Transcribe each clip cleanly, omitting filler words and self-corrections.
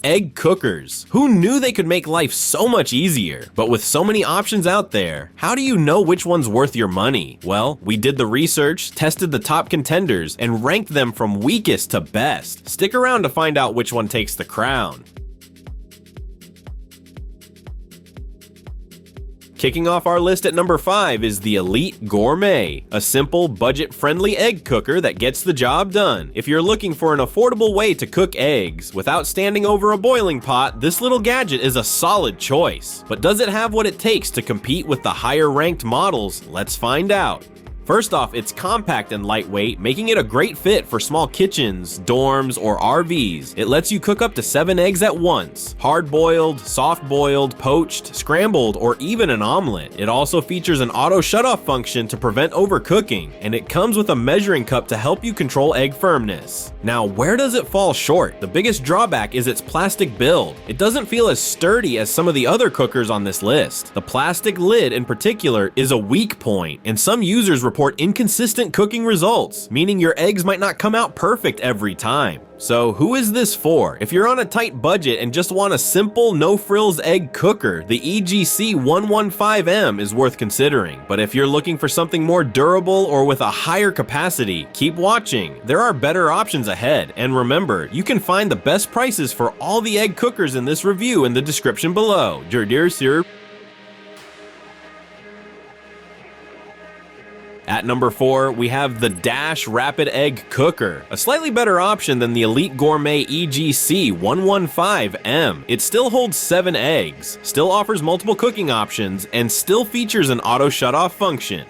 egg cookers. Who knew they could make life so much easier? But with so many options out there, how do you know which one's worth your money? Well, we did the research, tested the top contenders, and ranked them from weakest to best. Stick around to find out which one takes the crown. Kicking off our list at number 5 is the Elite Gourmet, a simple, budget-friendly egg cooker that gets the job done. If you're looking for an affordable way to cook eggs without standing over a boiling pot, this little gadget is a solid choice. But does it have what it takes to compete with the higher-ranked models? Let's find out. First off, it's compact and lightweight, making it a great fit for small kitchens, dorms, or RVs. It lets you cook up to 7 eggs at once: hard-boiled, soft-boiled, poached, scrambled, or even an omelet. It also features an auto shutoff function to prevent overcooking, and it comes with a measuring cup to help you control egg firmness. Now, where does it fall short? The biggest drawback is its plastic build. It doesn't feel as sturdy as some of the other cookers on this list. The plastic lid in particular is a weak point, and some users report inconsistent cooking results, meaning your eggs might not come out perfect every time. So who is this for? If you're on a tight budget and just want a simple, no-frills egg cooker, the EGC 115M is worth considering. But if you're looking for something more durable or with a higher capacity, keep watching. There are better options ahead. And remember, you can find the best prices for all the egg cookers in this review in the description below. Sir. At number 4, we have the Dash Rapid Egg Cooker, a slightly better option than the Elite Gourmet EGC 115M. It still holds 7 eggs, still offers multiple cooking options, and still features an auto shutoff function.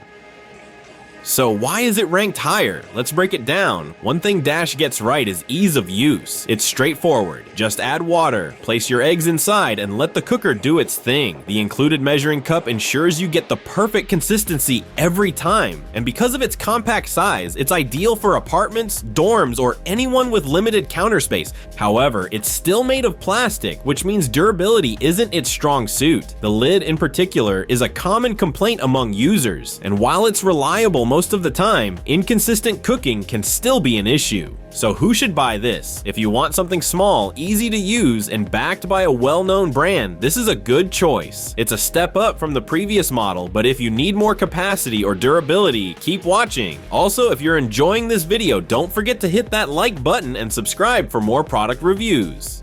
So why is it ranked higher? Let's break it down. One thing Dash gets right is ease of use. It's straightforward. Just add water, place your eggs inside, and let the cooker do its thing. The included measuring cup ensures you get the perfect consistency every time. And because of its compact size, it's ideal for apartments, dorms, or anyone with limited counter space. However, it's still made of plastic, which means durability isn't its strong suit. The lid in particular is a common complaint among users, and while it's reliable most of the time, inconsistent cooking can still be an issue. So who should buy this? If you want something small, easy to use, and backed by a well-known brand, this is a good choice. It's a step up from the previous model, but if you need more capacity or durability, keep watching. Also, if you're enjoying this video, don't forget to hit that like button and subscribe for more product reviews.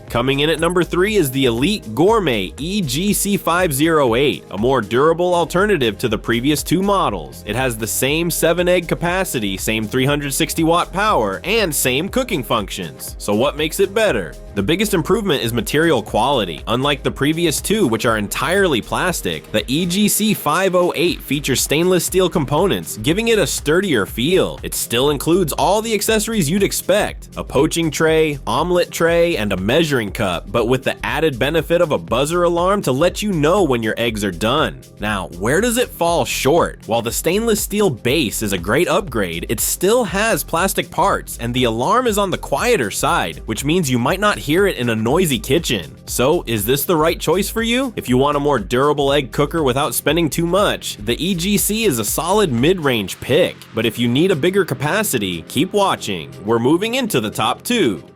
Coming in at number 3 is the Elite Gourmet EGC 508, a more durable alternative to the previous 2 models. It has the same 7-egg capacity, same 360-watt power, and same cooking functions. So what makes it better? The biggest improvement is material quality. Unlike the previous 2, which are entirely plastic, the EGC 508 features stainless steel components, giving it a sturdier feel. It still includes all the accessories you'd expect: a poaching tray, omelet tray, and a measuring cup, but with the added benefit of a buzzer alarm to let you know when your eggs are done. Now, where does it fall short? While the stainless steel base is a great upgrade, it still has plastic parts, and the alarm is on the quieter side, which means you might not hear it in a noisy kitchen. So, is this the right choice for you? If you want a more durable egg cooker without spending too much, the EGC is a solid mid-range pick. But if you need a bigger capacity, keep watching. We're moving into the top 2.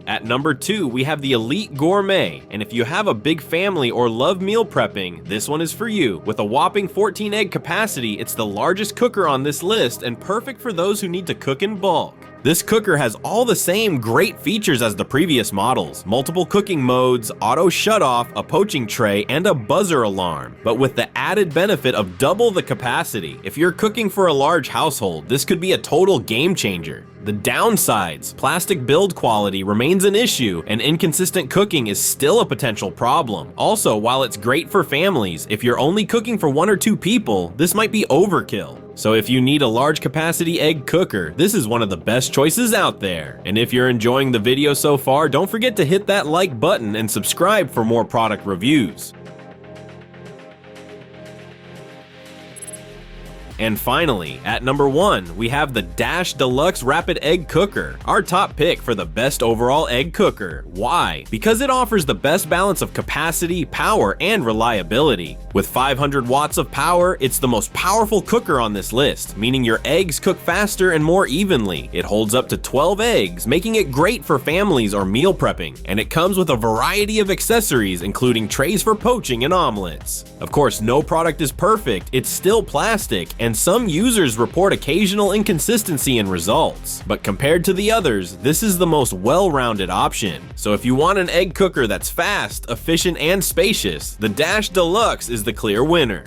At number 2, we have the Elite Gourmet, and if you have a big family or love meal prepping, this one is for you. With a whopping 14 egg capacity, it's the largest cooker on this list and perfect for those who need to cook in bulk. This cooker has all the same great features as the previous models: multiple cooking modes, auto shutoff, a poaching tray, and a buzzer alarm, but with the added benefit of double the capacity. If you're cooking for a large household, this could be a total game changer. The downsides: plastic build quality remains an issue, and inconsistent cooking is still a potential problem. Also, while it's great for families, if you're only cooking for 1 or 2 people, this might be overkill. So if you need a large capacity egg cooker, this is one of the best choices out there. And if you're enjoying the video so far, don't forget to hit that like button and subscribe for more product reviews. And finally, at number 1, we have the Dash Deluxe Rapid Egg Cooker, our top pick for the best overall egg cooker. Why? Because it offers the best balance of capacity, power, and reliability. With 500 watts of power, it's the most powerful cooker on this list, meaning your eggs cook faster and more evenly. It holds up to 12 eggs, making it great for families or meal prepping, and it comes with a variety of accessories, including trays for poaching and omelets. Of course, no product is perfect, it's still plastic, and some users report occasional inconsistency in results. But compared to the others, this is the most well-rounded option. So if you want an egg cooker that's fast, efficient, and spacious, the Dash Deluxe is the clear winner.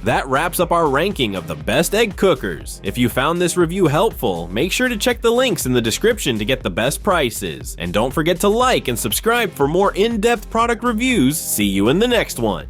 That wraps up our ranking of the best egg cookers. If you found this review helpful, make sure to check the links in the description to get the best prices. And don't forget to like and subscribe for more in-depth product reviews. See you in the next one.